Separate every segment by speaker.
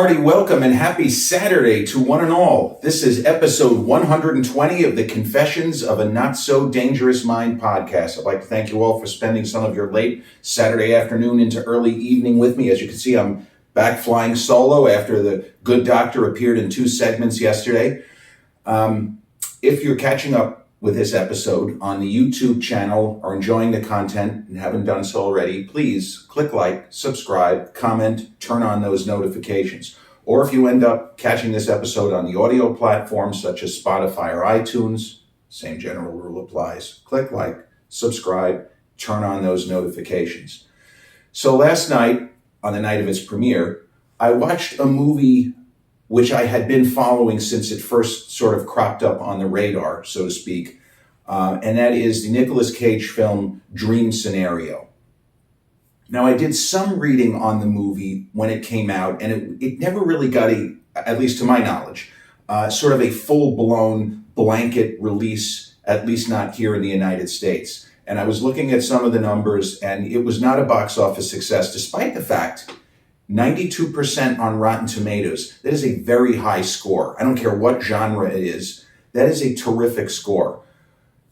Speaker 1: hearty welcome and happy Saturday to one and all. This is episode 120 of the Confessions of a Not So Dangerous Mind podcast. I'd like to thank you all for spending some of your late Saturday afternoon into early evening with me. As you can see, I'm back flying solo after the good doctor appeared in 2 segments yesterday. If you're catching up with this episode on the YouTube channel or enjoying the content and haven't done so already, please click like, subscribe, comment, turn on those notifications. Or if you end up catching this episode on the audio platforms such as Spotify or iTunes, same general rule applies. Click like, subscribe, turn on those notifications. So last night, on the night of its premiere, I watched a movie which I had been following since it first sort of cropped up on the radar, so to speak, and that is the Nicolas Cage film Dream Scenario. Now, I did some reading on the movie when it came out, and it never really got at least to my knowledge, sort of a full-blown blanket release, at least not here in the United States. And I was looking at some of the numbers, and it was not a box office success, despite the fact 92% on Rotten Tomatoes. That is a very high score. I don't care what genre it is. That is a terrific score.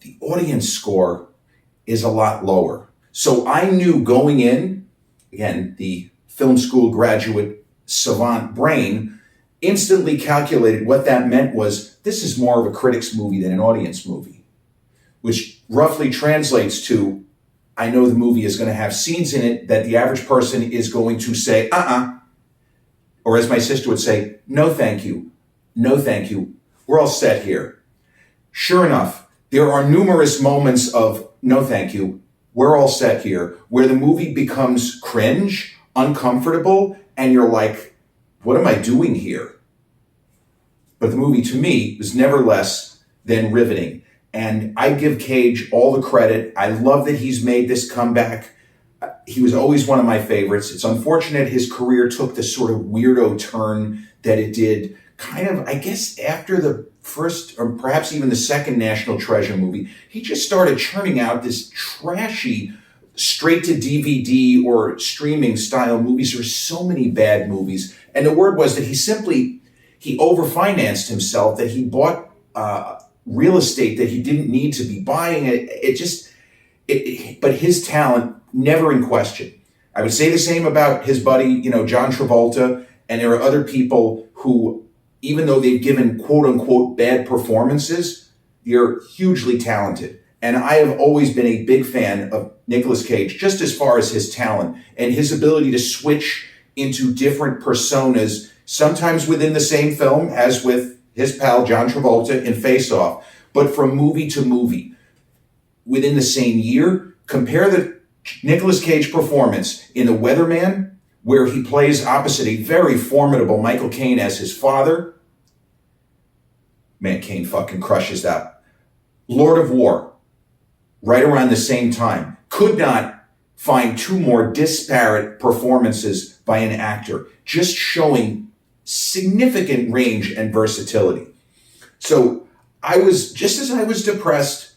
Speaker 1: The audience score is a lot lower. So I knew going in, again, the film school graduate savant brain instantly calculated what that meant was this is more of a critic's movie than an audience movie, which roughly translates to I know the movie is going to have scenes in it that the average person is going to say, or as my sister would say, no, thank you. No, thank you. We're all set here. Sure enough, there are numerous moments of no, thank you. We're all set here where the movie becomes cringe, uncomfortable, and you're like, what am I doing here? But the movie to me was never less than riveting. And I give Cage all the credit. I love that he's made this comeback. He was always one of my favorites. It's unfortunate his career took the sort of weirdo turn that it did, kind of, I guess, after the first or perhaps even the second National Treasure movie. He just started churning out this trashy, straight to DVD or streaming style movies. There were so many bad movies. And the word was that he overfinanced himself, that he bought real estate that he didn't need to be buying. But his talent never in question. I would say the same about his buddy, John Travolta, and there are other people who, even though they've given quote unquote bad performances, they're hugely talented. And I have always been a big fan of Nicolas Cage, just as far as his talent and his ability to switch into different personas, sometimes within the same film, as with his pal John Travolta in Face Off, but from movie to movie. Within the same year, compare the Nicolas Cage performance in The Weatherman, where he plays opposite a very formidable Michael Caine as his father. Man, Caine fucking crushes that. Lord of War, right around the same time. Could not find 2 more disparate performances by an actor, just showing significant range and versatility. So I was depressed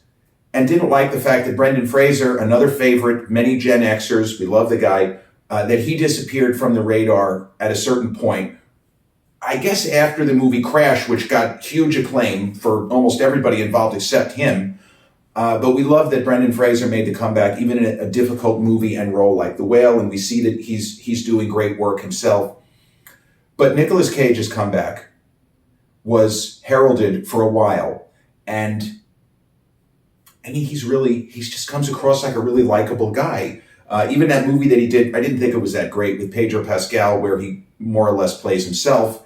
Speaker 1: and didn't like the fact that Brendan Fraser, another favorite, many Gen Xers, we love the guy, that he disappeared from the radar at a certain point. I guess after the movie Crash, which got huge acclaim for almost everybody involved except him. But we love that Brendan Fraser made the comeback, even in a difficult movie and role like The Whale, and we see that he's doing great work himself. But Nicolas Cage's comeback was heralded for a while, and I mean, he just comes across like a really likable guy. Even that movie that he did, I didn't think it was that great, with Pedro Pascal, where he more or less plays himself.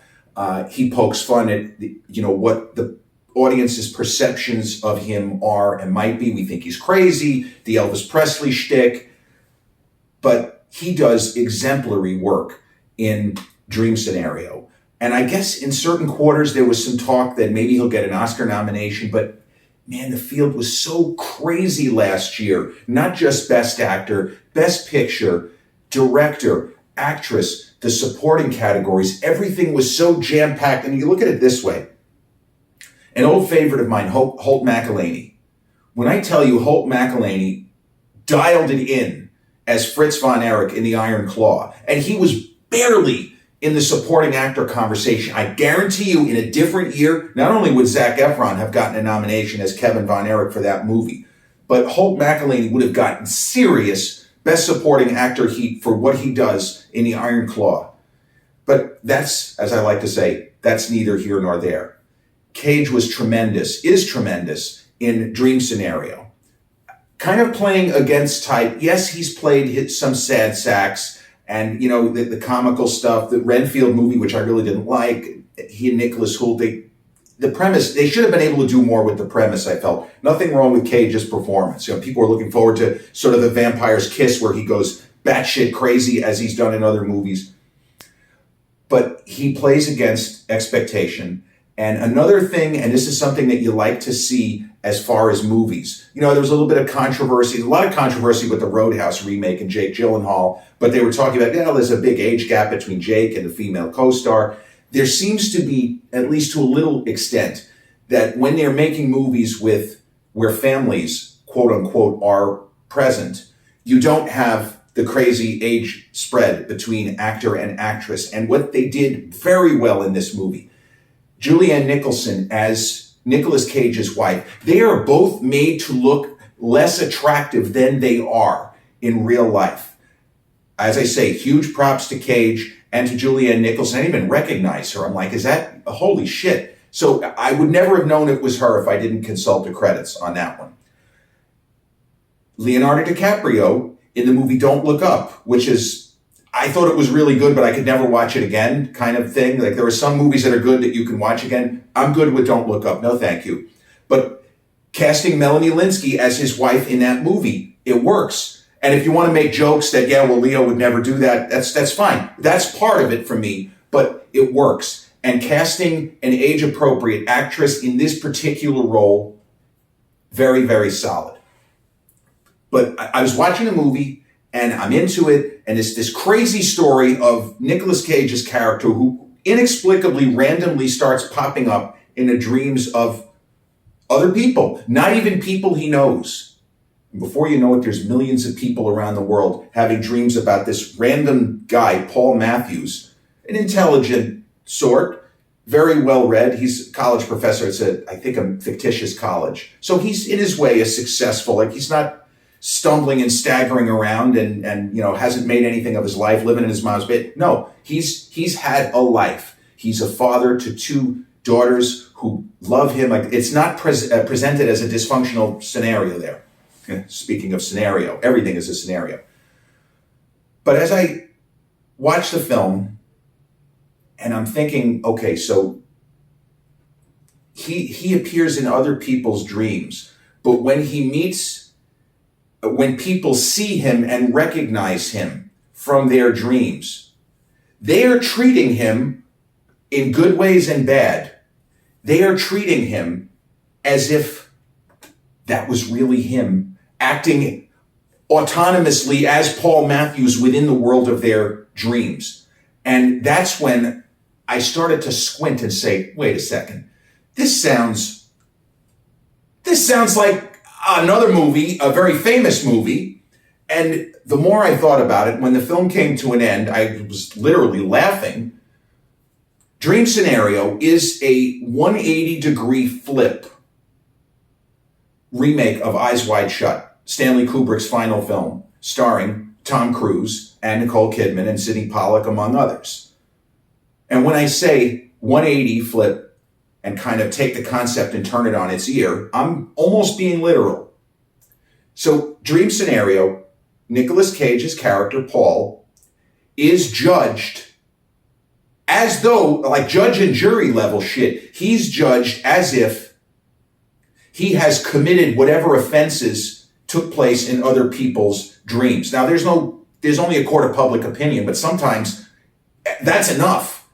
Speaker 1: He pokes fun at what the audience's perceptions of him are and might be. We think he's crazy, the Elvis Presley shtick, but he does exemplary work in Dream Scenario. And I guess in certain quarters there was some talk that maybe he'll get an Oscar nomination, but man, the field was so crazy last year. Not just Best Actor, Best Picture, Director, Actress, the supporting categories. Everything was so jam-packed. And you look at it this way. An old favorite of mine, Holt McElhaney. When I tell you Holt McElhaney dialed it in as Fritz von Erich in The Iron Claw, and he was barely in the supporting actor conversation. I guarantee you in a different year, not only would Zac Efron have gotten a nomination as Kevin Von Erich for that movie, but Holt McElhaney would have gotten serious Best Supporting Actor heat for what he does in The Iron Claw. But that's, as I like to say, that's neither here nor there. Cage was tremendous, is tremendous in Dream Scenario. Kind of playing against type. Yes, he's played some sad sacks and, you know, the comical stuff. The Renfield movie, which I really didn't like, he and Nicholas Hoult, the premise, they should have been able to do more with the premise, I felt. Nothing wrong with Cage's performance. You know, people are looking forward to sort of The Vampire's Kiss, where he goes batshit crazy as he's done in other movies. But he plays against expectation. And another thing, and this is something that you like to see as far as movies. You know, there was a little bit of controversy, a lot of controversy with the Roadhouse remake and Jake Gyllenhaal, but they were talking about, there's a big age gap between Jake and the female co-star. There seems to be, at least to a little extent, that when they're making movies where families, quote unquote, are present, you don't have the crazy age spread between actor and actress. And what they did very well in this movie, Julianne Nicholson as Nicolas Cage's wife, they are both made to look less attractive than they are in real life. As I say, huge props to Cage and to Julianne Nicholson. I didn't even recognize her. I'm like, is that, holy shit. So I would never have known it was her if I didn't consult the credits on that one. Leonardo DiCaprio in the movie Don't Look Up, which is, I thought it was really good, but I could never watch it again kind of thing. Like, there are some movies that are good that you can watch again. I'm good with Don't Look Up. No, thank you. But casting Melanie Linsky as his wife in that movie, it works. And if you want to make jokes that, Leo would never do that, that's fine. That's part of it for me, but it works. And casting an age-appropriate actress in this particular role, very, very solid. But I was watching the movie, and I'm into it, and it's this crazy story of Nicolas Cage's character who inexplicably, randomly starts popping up in the dreams of other people, not even people he knows. Before you know it, there's millions of people around the world having dreams about this random guy, Paul Matthews, an intelligent sort, very well read. He's a college professor at, I think, a fictitious college. So he's in his way a successful, like he's not stumbling and staggering around and hasn't made anything of his life, living in his mom's bed. No, he's had a life. He's a father to two daughters who love him. Like, it's not presented as a dysfunctional scenario there. Speaking of scenario, everything is a scenario. But as I watch the film, and I'm thinking, okay, so he appears in other people's dreams, but when people see him and recognize him from their dreams, they are treating him in good ways and bad. They are treating him as if that was really him, acting autonomously as Paul Matthews within the world of their dreams. And that's when I started to squint and say, wait a second, this sounds like another movie, a very famous movie. And the more I thought about it, when the film came to an end, I was literally laughing. Dream Scenario is a 180-degree flip remake of Eyes Wide Shut, Stanley Kubrick's final film, starring Tom Cruise and Nicole Kidman and Sidney Pollack, among others. And when I say 180 flip and kind of take the concept and turn it on its ear, I'm almost being literal. So, Dream Scenario, Nicolas Cage's character, Paul, is judged as though, like judge and jury level shit, he's judged as if he has committed whatever offenses took place in other people's dreams. Now, there's only a court of public opinion, but sometimes that's enough.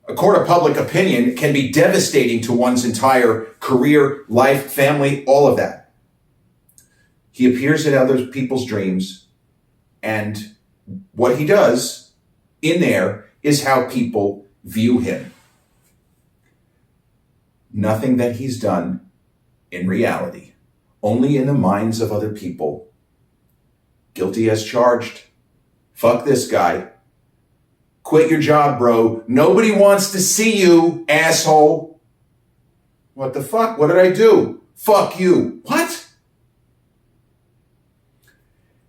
Speaker 1: A court of public opinion can be devastating to one's entire career, life, family, all of that. He appears in other people's dreams, and what he does in there is how people view him. Nothing that he's done in reality, only in the minds of other people. Guilty as charged. Fuck this guy. Quit your job, bro. Nobody wants to see you, asshole. What the fuck? What did I do? Fuck you. What?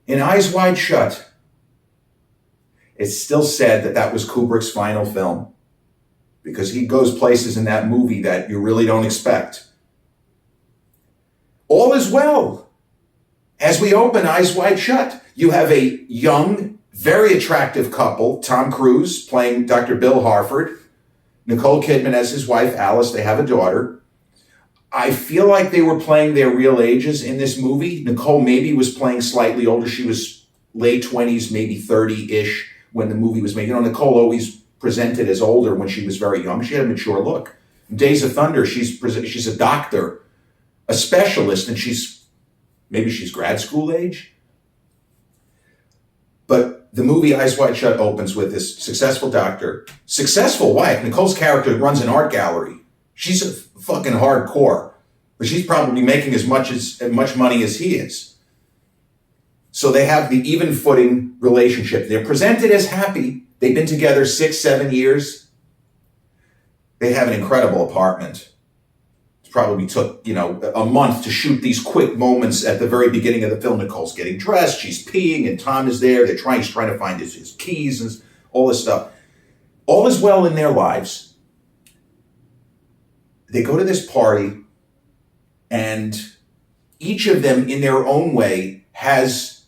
Speaker 1: In Eyes Wide Shut, it's still said that that was Kubrick's final film because he goes places in that movie that you really don't expect. All is well. As we open Eyes Wide Shut, you have a young, very attractive couple, Tom Cruise playing Dr. Bill Harford, Nicole Kidman as his wife, Alice. They have a daughter. I feel like they were playing their real ages in this movie. Nicole maybe was playing slightly older. She was late 20s, maybe 30-ish when the movie was made. You know, Nicole always presented as older when she was very young. She had a mature look. In Days of Thunder, she's a doctor, a specialist, and maybe she's grad school age. But the movie Eyes Wide Shut opens with this successful doctor, successful wife. Nicole's character runs an art gallery. She's a fucking hardcore, but she's probably making as much money as he is. So they have the even footing relationship. They're presented as happy. They've been together 6-7 years. They have an incredible apartment. It probably took, a month to shoot these quick moments at the very beginning of the film. Nicole's getting dressed, she's peeing, and Tom is there. He's trying to find his keys and all this stuff. All is well in their lives. They go to this party, and each of them in their own way has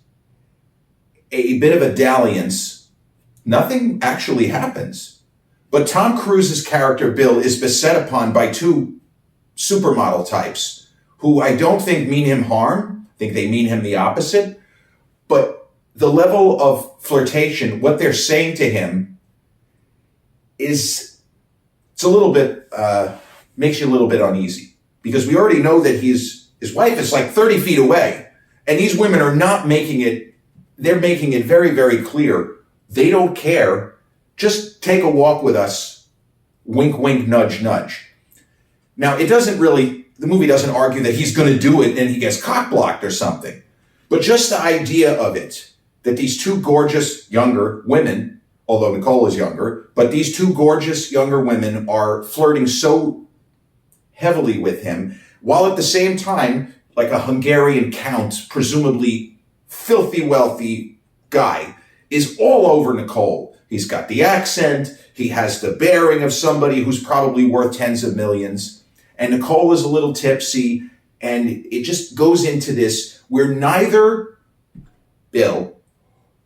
Speaker 1: a bit of a dalliance. Nothing actually happens. But Tom Cruise's character, Bill, is beset upon by two supermodel types who I don't think mean him harm. I think they mean him the opposite. But the level of flirtation, what they're saying to him it's a little bit, makes you a little bit uneasy. Because we already know that his wife is like 30 feet away. And these women are not making it, they're making it very, very clear. They don't care. Just take a walk with us. Wink, wink, nudge, nudge. Now, the movie doesn't argue that he's going to do it and he gets cock-blocked or something. But just the idea of it, that these two gorgeous younger women, although Nicole is younger, but these two gorgeous younger women are flirting so heavily with him, while at the same time, like a Hungarian count, presumably filthy wealthy guy, is all over Nicole. He's got the accent, he has the bearing of somebody who's probably worth tens of millions. And Nicole is a little tipsy, and it just goes into this where neither Bill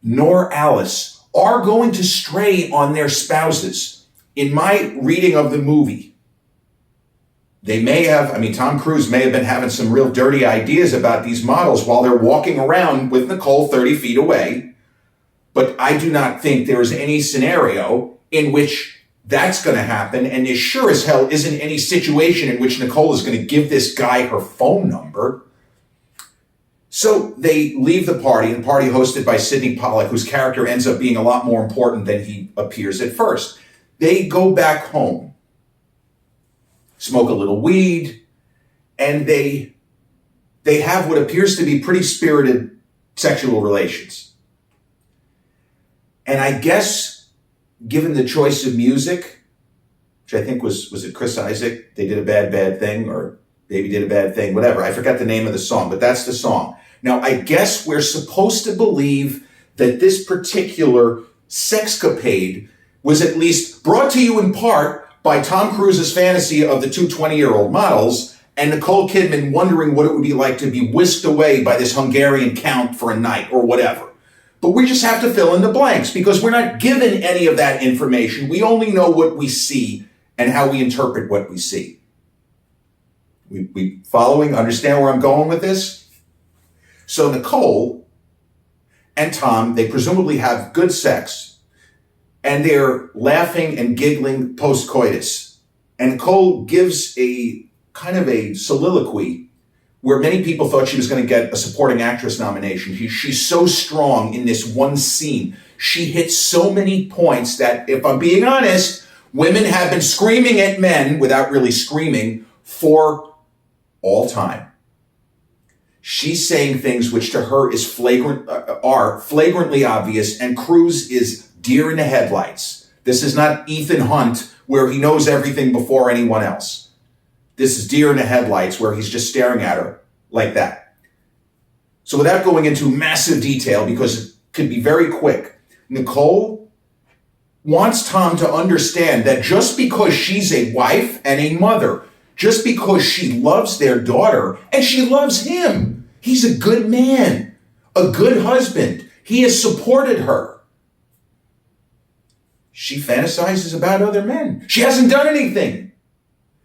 Speaker 1: nor Alice are going to stray on their spouses. In my reading of the movie, Tom Cruise may have been having some real dirty ideas about these models while they're walking around with Nicole 30 feet away. But I do not think there is any scenario in which that's going to happen, and there sure as hell isn't any situation in which Nicole is going to give this guy her phone number. So they leave the party hosted by Sidney Pollack, whose character ends up being a lot more important than he appears at first. They go back home, smoke a little weed, and they have what appears to be pretty spirited sexual relations. And I guess, given the choice of music, which I think was it Chris Isaak? They did a bad thing, or Baby Did a Bad Thing, whatever. I forgot the name of the song, but that's the song. Now, I guess we're supposed to believe that this particular sexcapade was at least brought to you in part by Tom Cruise's fantasy of the two 20-year-old models and Nicole Kidman wondering what it would be like to be whisked away by this Hungarian count for a night or whatever. But we just have to fill in the blanks because we're not given any of that information. We only know what we see and how we interpret what we see. We following? Understand where I'm going with this? So Nicole and Tom, they presumably have good sex, and they're laughing and giggling post-coitus. And Nicole gives a kind of a soliloquy where many people thought she was going to get a supporting actress nomination. She's so strong in this one scene. She hits so many points that, if I'm being honest, women have been screaming at men without really screaming for all time. She's saying things which to her are flagrantly obvious, and Cruise is deer in the headlights. This is not Ethan Hunt, where he knows everything before anyone else. This is deer in the headlights, where he's just staring at her like that. So without going into massive detail, because it could be very quick, Nicole wants Tom to understand that just because she's a wife and a mother, just because she loves their daughter, and she loves him, he's a good man, a good husband. He has supported her. She fantasizes about other men. She hasn't done anything.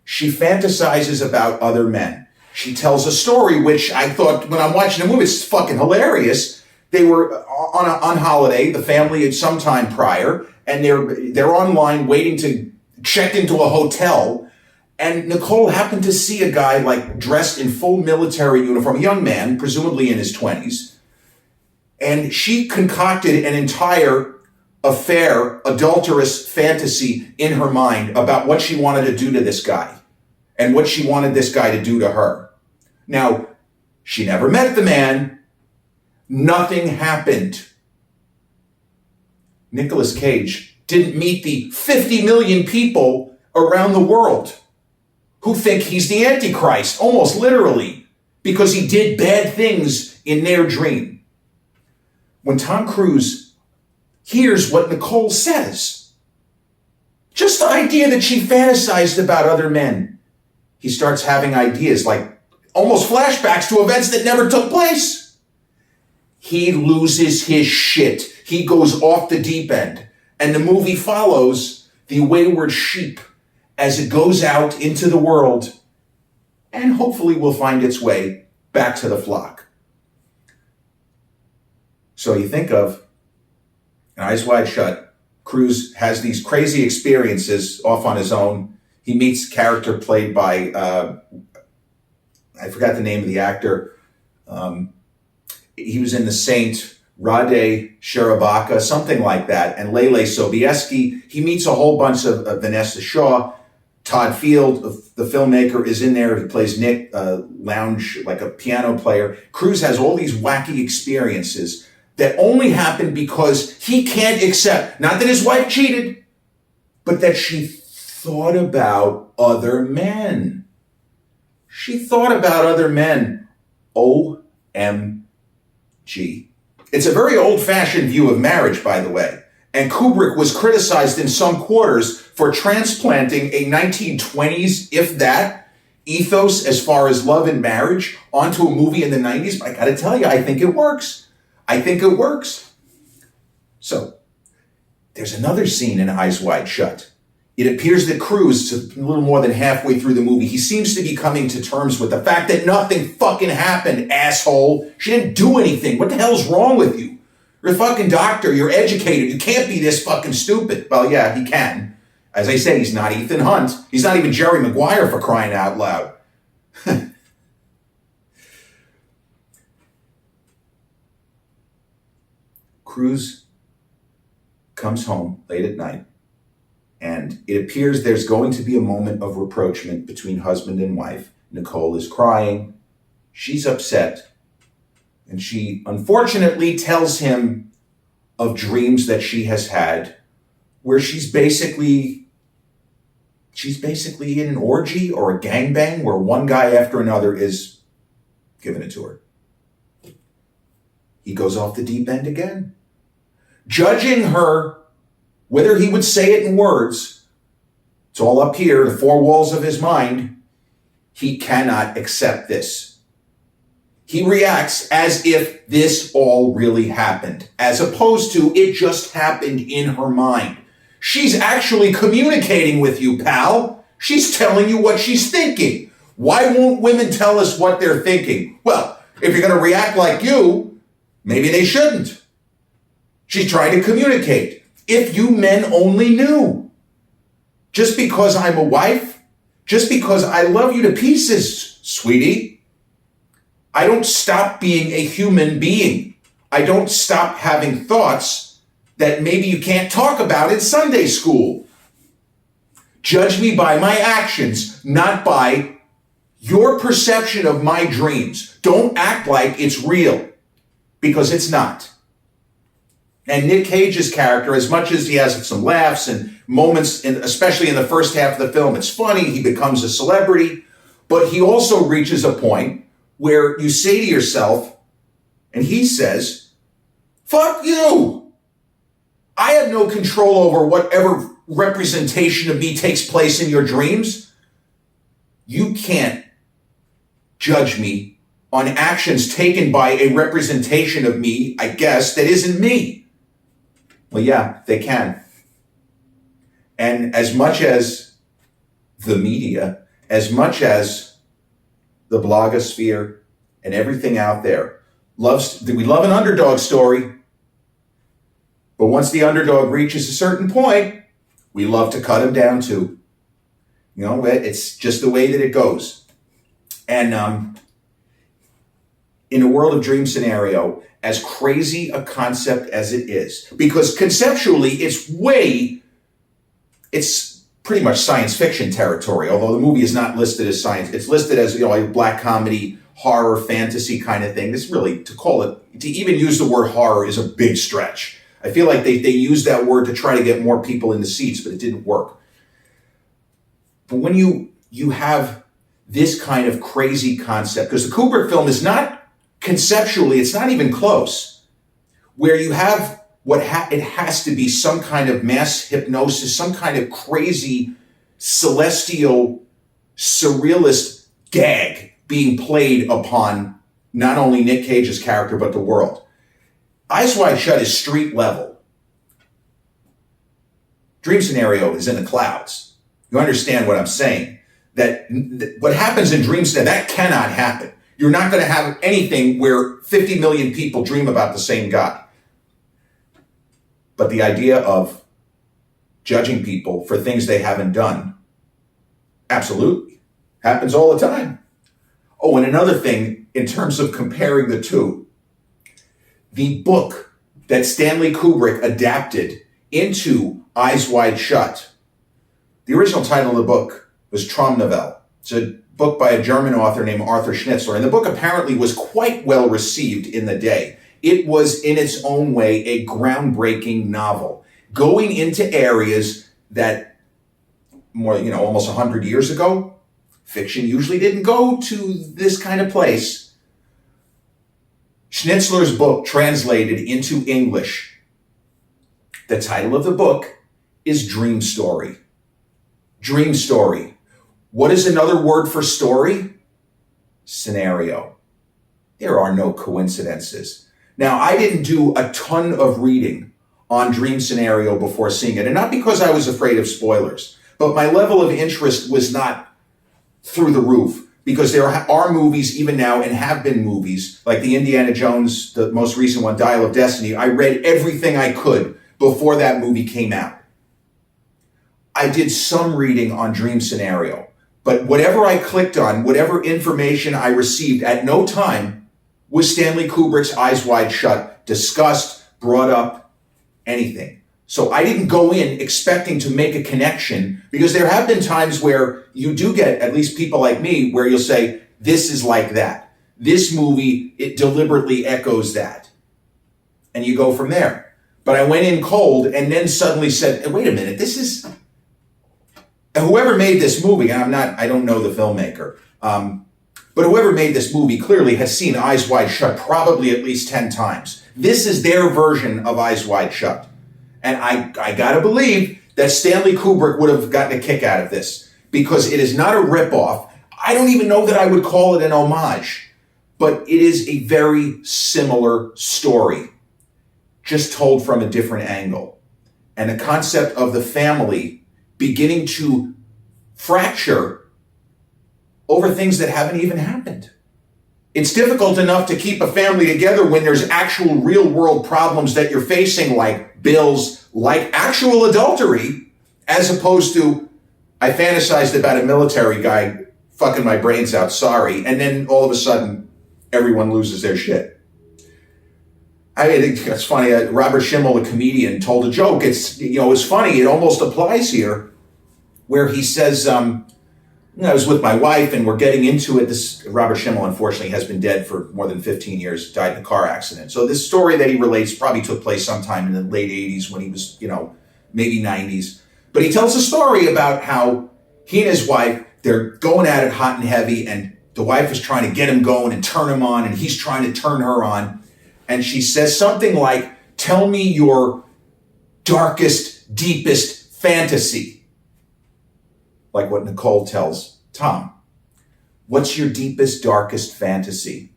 Speaker 1: She fantasizes about other men. She tells a story, which I thought, when I'm watching the movie, it's fucking hilarious. They were on holiday, the family had some time prior, and they're online waiting to check into a hotel. And Nicole happened to see a guy like dressed in full military uniform, a young man, presumably in his 20s. And she concocted an entire affair, adulterous fantasy in her mind about what she wanted to do to this guy and what she wanted this guy to do to her. Now, she never met the man. Nothing happened. Nicolas Cage didn't meet the 50 million people around the world who think he's the Antichrist, almost literally, because he did bad things in their dream. When Tom Cruise hears what Nicole says, just the idea that she fantasized about other men, he starts having ideas like almost flashbacks to events that never took place. He loses his shit. He goes off the deep end. And the movie follows the wayward sheep as it goes out into the world and hopefully will find its way back to the flock. So you think of Eyes Wide Shut. Cruise has these crazy experiences off on his own. He meets a character played by, I forgot the name of the actor. He was in The Saint, Rade Sharabaka, something like that, and Lele Sobieski. He meets a whole bunch of Vanessa Shaw. Todd Field, the filmmaker, is in there. He plays Nick, lounge, like a piano player. Cruise has all these wacky experiences that only happened because he can't accept, not that his wife cheated, but that she thought about other men. She thought about other men. OMG. It's a very old-fashioned view of marriage, by the way. And Kubrick was criticized in some quarters for transplanting a 1920s, if that, ethos as far as love and marriage onto a movie in the 90s. But I gotta tell you, I think it works. I think it works. So, there's another scene in Eyes Wide Shut. It appears that Cruise, a little more than halfway through the movie, he seems to be coming to terms with the fact that nothing fucking happened, asshole. She didn't do anything. What the hell's wrong with you? You're a fucking doctor. You're educated. You can't be this fucking stupid. Well, yeah, he can. As I say, he's not Ethan Hunt. He's not even Jerry Maguire, for crying out loud. Cruise comes home late at night, and it appears there's going to be a moment of rapprochement between husband and wife. Nicole is crying. She's upset. And she unfortunately tells him of dreams that she has had where she's basically in an orgy or a gangbang where one guy after another is giving it to her. He goes off the deep end again. Judging her, whether he would say it in words, it's all up here, the four walls of his mind. He cannot accept this. He reacts as if this all really happened, as opposed to it just happened in her mind. She's actually communicating with you, pal. She's telling you what she's thinking. Why won't women tell us what they're thinking? Well, if you're going to react like you, maybe they shouldn't. She's trying to communicate. If you men only knew. Just because I'm a wife, just because I love you to pieces, sweetie, I don't stop being a human being. I don't stop having thoughts that maybe you can't talk about in Sunday school. Judge me by my actions, not by your perception of my dreams. Don't act like it's real, because it's not. And Nick Cage's character, as much as he has some laughs and moments, especially in the first half of the film, it's funny, he becomes a celebrity, but he also reaches a point where you say to yourself, and he says, fuck you. I have no control over whatever representation of me takes place in your dreams. You can't judge me on actions taken by a representation of me, I guess, that isn't me. Well, yeah, they can. And as much as the media, as much as the blogosphere and everything out there we love an underdog story, but once the underdog reaches a certain point, we love to cut him down too. You know, it's just the way that it goes. And in a world of dream scenario, as crazy a concept as it is, because conceptually it's pretty much science fiction territory, although the movie is not listed as science. It's listed as, a black comedy, horror, fantasy kind of thing. This really, to even use the word horror is a big stretch. I feel like they used that word to try to get more people in the seats, but it didn't work. But when you have this kind of crazy concept, because the Kubrick film is not conceptually, it's not even close, where you have it has to be some kind of mass hypnosis, some kind of crazy celestial surrealist gag being played upon not only Nick Cage's character, but the world. Eyes Wide Shut is street level. Dream scenario is in the clouds. You understand what I'm saying? That what happens in dreams, that cannot happen. You're not going to have anything where 50 million people dream about the same guy. But the idea of judging people for things they haven't done, absolutely, happens all the time. Oh, and another thing, in terms of comparing the two, the book that Stanley Kubrick adapted into Eyes Wide Shut, the original title of the book was Traumnovelle. It's a book by a German author named Arthur Schnitzler, and the book apparently was quite well received in the day. It was, in its own way, a groundbreaking novel, going into areas that almost 100 years ago, fiction usually didn't go to this kind of place. Schnitzler's book translated into English. The title of the book is Dream Story. Dream Story. What is another word for story? Scenario. There are no coincidences. Now, I didn't do a ton of reading on Dream Scenario before seeing it, and not because I was afraid of spoilers, but my level of interest was not through the roof, because there are movies even now, and have been movies, like the Indiana Jones, the most recent one, Dial of Destiny. I read everything I could before that movie came out. I did some reading on Dream Scenario, but whatever I clicked on, whatever information I received, at no time was Stanley Kubrick's Eyes Wide Shut discussed, brought up, anything. So I didn't go in expecting to make a connection, because there have been times where you do get, at least people like me, where you'll say, this is like that. This movie, it deliberately echoes that. And you go from there. But I went in cold and then suddenly said, wait a minute, this is... Whoever made this movie, and I don't know the filmmaker, but whoever made this movie clearly has seen Eyes Wide Shut probably at least 10 times. This is their version of Eyes Wide Shut. And I gotta believe that Stanley Kubrick would have gotten a kick out of this, because it is not a ripoff. I don't even know that I would call it an homage, but it is a very similar story, just told from a different angle. And the concept of the family beginning to fracture over things that haven't even happened. It's difficult enough to keep a family together when there's actual real world problems that you're facing, like bills, like actual adultery, as opposed to, I fantasized about a military guy fucking my brains out, sorry, and then all of a sudden, everyone loses their shit. I think it's funny, Robert Schimmel, the comedian, told a joke. It's funny, it almost applies here, where he says, I was with my wife and we're getting into it. This Robert Schimmel, unfortunately, has been dead for more than 15 years, died in a car accident. So this story that he relates probably took place sometime in the late 80s when he was, maybe 90s. But he tells a story about how he and his wife, they're going at it hot and heavy, and the wife is trying to get him going and turn him on, and he's trying to turn her on. And she says something like, "Tell me your darkest, deepest fantasy." Like what Nicole tells Tom. What's your deepest, darkest fantasy?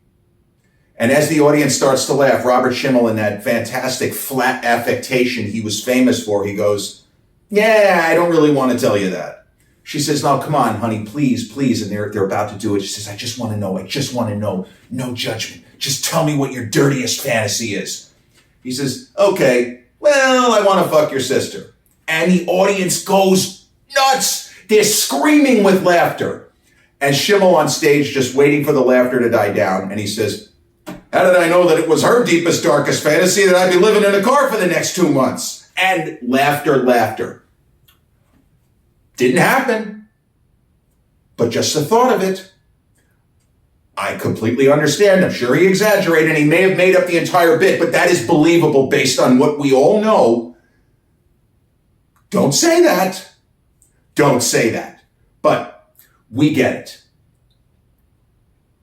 Speaker 1: And as the audience starts to laugh, Robert Schimmel, in that fantastic flat affectation he was famous for, he goes, "Yeah, I don't really want to tell you that." She says, "No, come on, honey, please, please." And they're about to do it. She says, I just want to know. No judgment. Just tell me what your dirtiest fantasy is." He says, "Okay, well, I want to fuck your sister." And the audience goes nuts. They're screaming with laughter. And Schimmel on stage just waiting for the laughter to die down. And he says, "How did I know that it was her deepest, darkest fantasy that I'd be living in a car for the next 2 months?" And laughter. Didn't happen. But just the thought of it. I completely understand. I'm sure he exaggerated and he may have made up the entire bit, but that is believable based on what we all know. Don't say that. Don't say that. But we get it.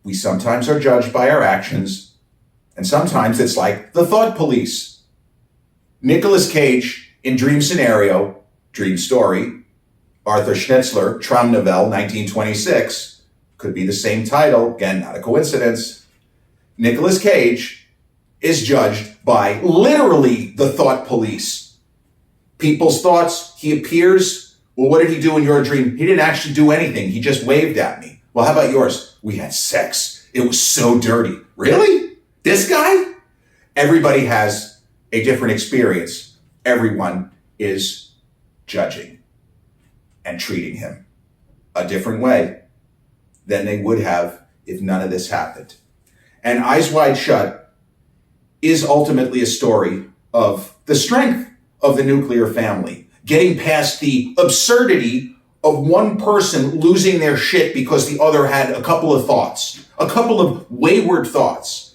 Speaker 1: We sometimes are judged by our actions, and sometimes it's like the thought police. Nicolas Cage in Dream Scenario, Dream Story, Arthur Schnitzler, Traum Novelle, 1926, could be the same title, again, not a coincidence. Nicolas Cage is judged by literally the thought police. People's thoughts, he appears. Well, what did he do in your dream? He didn't actually do anything. He just waved at me. Well, how about yours? We had sex. It was so dirty. Really? This guy? Everybody has a different experience. Everyone is judging and treating him a different way than they would have if none of this happened. And Eyes Wide Shut is ultimately a story of the strength of the nuclear family. Getting past the absurdity of one person losing their shit because the other had a couple of thoughts, a couple of wayward thoughts.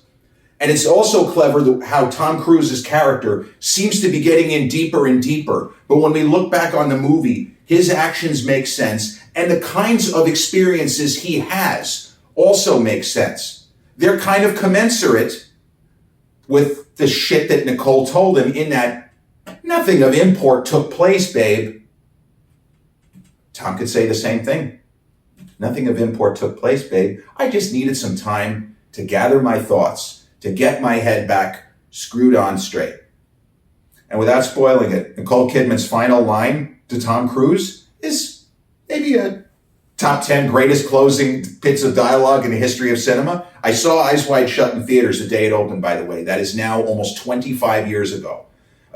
Speaker 1: And it's also clever how Tom Cruise's character seems to be getting in deeper and deeper. But when we look back on the movie, his actions make sense. And the kinds of experiences he has also make sense. They're kind of commensurate with the shit that Nicole told him in that nothing of import took place, babe. Tom could say the same thing. Nothing of import took place, babe. I just needed some time to gather my thoughts, to get my head back screwed on straight. And without spoiling it, Nicole Kidman's final line to Tom Cruise is maybe a top 10 greatest closing bits of dialogue in the history of cinema. I saw Eyes Wide Shut in theaters the day it opened, by the way. That is now almost 25 years ago.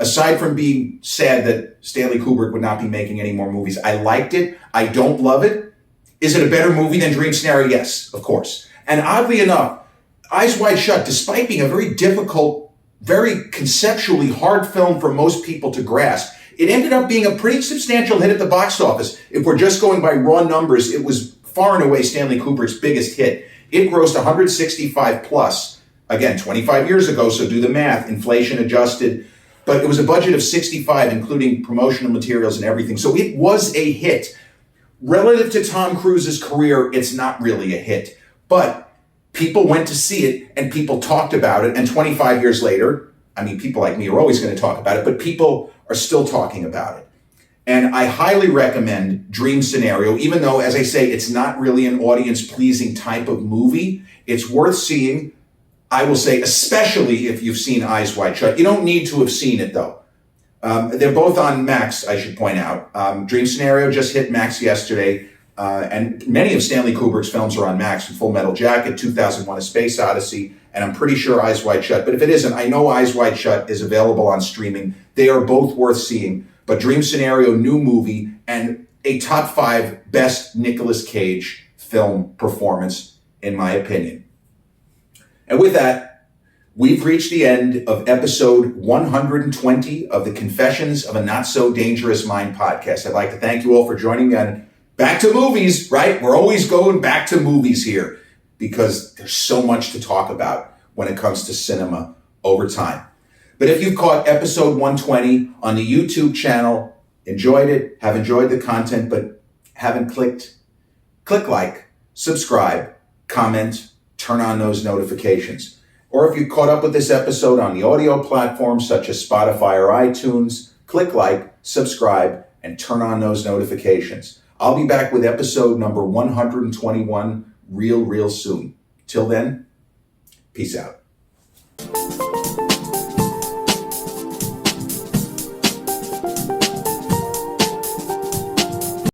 Speaker 1: Aside from being sad that Stanley Kubrick would not be making any more movies, I liked it. I don't love it. Is it a better movie than Dream Scenario? Yes, of course. And oddly enough, Eyes Wide Shut, despite being a very difficult, very conceptually hard film for most people to grasp, it ended up being a pretty substantial hit at the box office. If we're just going by raw numbers, it was far and away Stanley Kubrick's biggest hit. It grossed 165 plus, again, 25 years ago, so do the math, inflation adjusted. But it was a budget of 65, including promotional materials and everything. So it was a hit. Relative to Tom Cruise's career, it's not really a hit. But people went to see it and people talked about it. And 25 years later, I mean, people like me are always going to talk about it, but people are still talking about it. And I highly recommend Dream Scenario, even though, as I say, it's not really an audience-pleasing type of movie. It's worth seeing. I will say, especially if you've seen Eyes Wide Shut. You don't need to have seen it, though. They're both on Max, I should point out. Dream Scenario just hit Max yesterday, and many of Stanley Kubrick's films are on Max. Full Metal Jacket, 2001: A Space Odyssey, and I'm pretty sure Eyes Wide Shut. But if it isn't, I know Eyes Wide Shut is available on streaming. They are both worth seeing. But Dream Scenario, new movie, and a top 5 best Nicolas Cage film performance, in my opinion. And with that, we've reached the end of episode 120 of the Confessions of a Not So Dangerous Mind podcast. I'd like to thank you all for joining me on back to movies, right? We're always going back to movies here because there's so much to talk about when it comes to cinema over time. But if you've caught episode 120 on the YouTube channel, enjoyed it, have enjoyed the content, but haven't click like, subscribe, comment, turn on those notifications. Or if you caught up with this episode on the audio platforms such as Spotify or iTunes, click like, subscribe, and turn on those notifications. I'll be back with episode number 121 real soon. Till then, peace out.